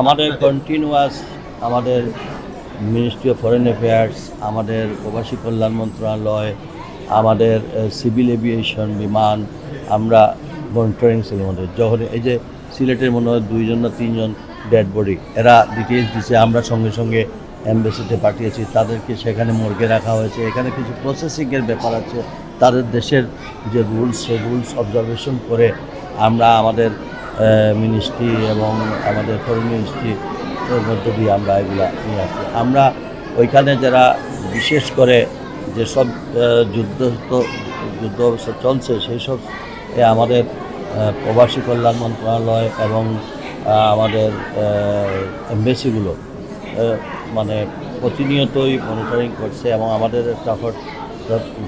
আমাদের কন্টিনিউয়াস আমাদের ministry of foreign affairs, আমাদের প্রবাসী কল্যাণ মন্ত্রণালয়, আমাদের সিভিল এভিয়েশন বিমান, আমরা মনিটরিং সেলের মধ্যে যখন এই যে সিলেটের মনে হয় 2জন না 3জন ডেড বডি এরা ডিটেলস দিচ্ছে, আমরা সঙ্গে সঙ্গে অ্যাম্বাসিতে পাঠিয়েছি, তাদেরকে সেখানে মর্গে রাখা হয়েছে। এখানে কিছু প্রসেসিংয়ের ব্যাপার আছে, তাদের দেশের যে রুলস সেই রুলস অবজারভেশন করে আমরা আমাদের মিনিস্ট্রি এবং আমাদের ফরেন মিনিস্ট্রি এর মধ্য দিয়ে আমরা এগুলা নিয়ে আসি। আমরা ওইখানে যারা বিশেষ করে যেসব যুদ্ধ অবস্থা চলছে সেই সব আমাদের প্রবাসী কল্যাণ মন্ত্রণালয় এবং আমাদের এমবেসিগুলো মানে প্রতিনিয়তই মনিটরিং করছে এবং আমাদের একটা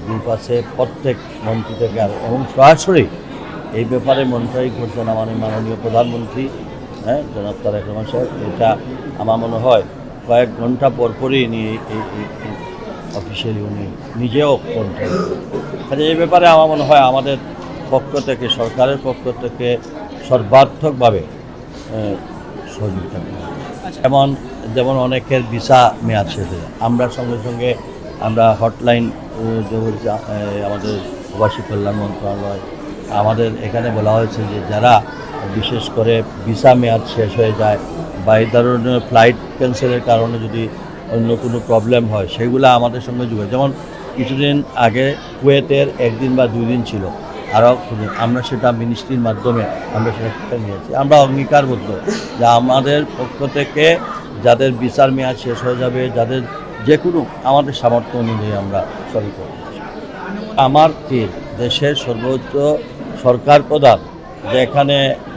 গ্রুপ আছে প্রত্যেক মন্ত্রী থেকে এবং সরাসরি এই ব্যাপারে মনিটরিং করছেন আমাদের মাননীয় প্রধানমন্ত্রী জনাব তারেক রহমান সাহেব। এটা আমার মনে হয় কয়েক ঘন্টা পরপরই নিয়ে এই অফিসিয়ালি উনি নিজেও মনিটরিং করেন। এই ব্যাপারে আমার মনে হয় আমাদের পক্ষ থেকে, সরকারের পক্ষ থেকে সর্বাত্মকভাবে সহযোগিতা করা। যেমন অনেকের ভিসা মেয়াদ শেষ হয়ে যায়, আমরা সঙ্গে সঙ্গে আমরা হটলাইন আমাদের প্রবাসী কল্যাণ মন্ত্রণালয় আমাদের এখানে বলা হয়েছে যে যারা বিশেষ করে ভিসা মেয়াদ শেষ হয়ে যায় বা এই ধরনের ফ্লাইট ক্যান্সেলের কারণে যদি অন্য কোনো প্রবলেম হয় সেগুলো আমাদের সঙ্গে যোগাযোগ। যেমন কিছুদিন আগে কুয়েতের 1 দিন বা 2 দিন ছিল, আরও আমরা সেটা মিনিস্ট্রির মাধ্যমে আমরা সেটা নিয়েছি। আমরা অঙ্গীকারবদ্ধ যে আমাদের পক্ষ থেকে যাদের ভিসার মেয়াদ শেষ হয়ে যাবে, যাদের যে কোনো আমাদের সামর্থ্য অনুযায়ী আমরা সরি করব। আমার কি দেশের সর্বোচ্চ সরকার প্রধান যেখানে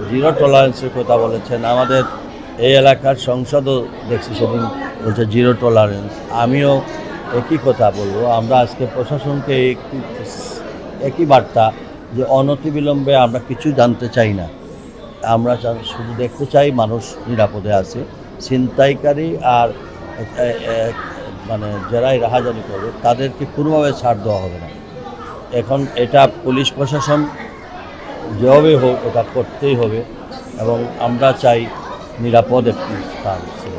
জিরো টলারেন্সের কথা বলেছেন, আমাদের এই এলাকার সংসদও দেখছি সেদিন বলছে জিরো টলারেন্স। আমিও একই কথা বলবো, আমরা আজকে প্রশাসনকে একই বার্তা যে অনতিবিলম্বে আমরা কিছু জানতে চাই না, আমরা শুধু দেখতে চাই মানুষ নিরাপদে আছে। ছিনতাইকারী আর মানে যারাই রাহাজানি করবে তাদেরকে কোনোভাবে ছাড় দেওয়া হবে না। এখন এটা পুলিশ প্রশাসন যেভাবে হোক এটা করতেই হবে এবং আমরা চাই নিরাপদ একটি স্থান ছিল।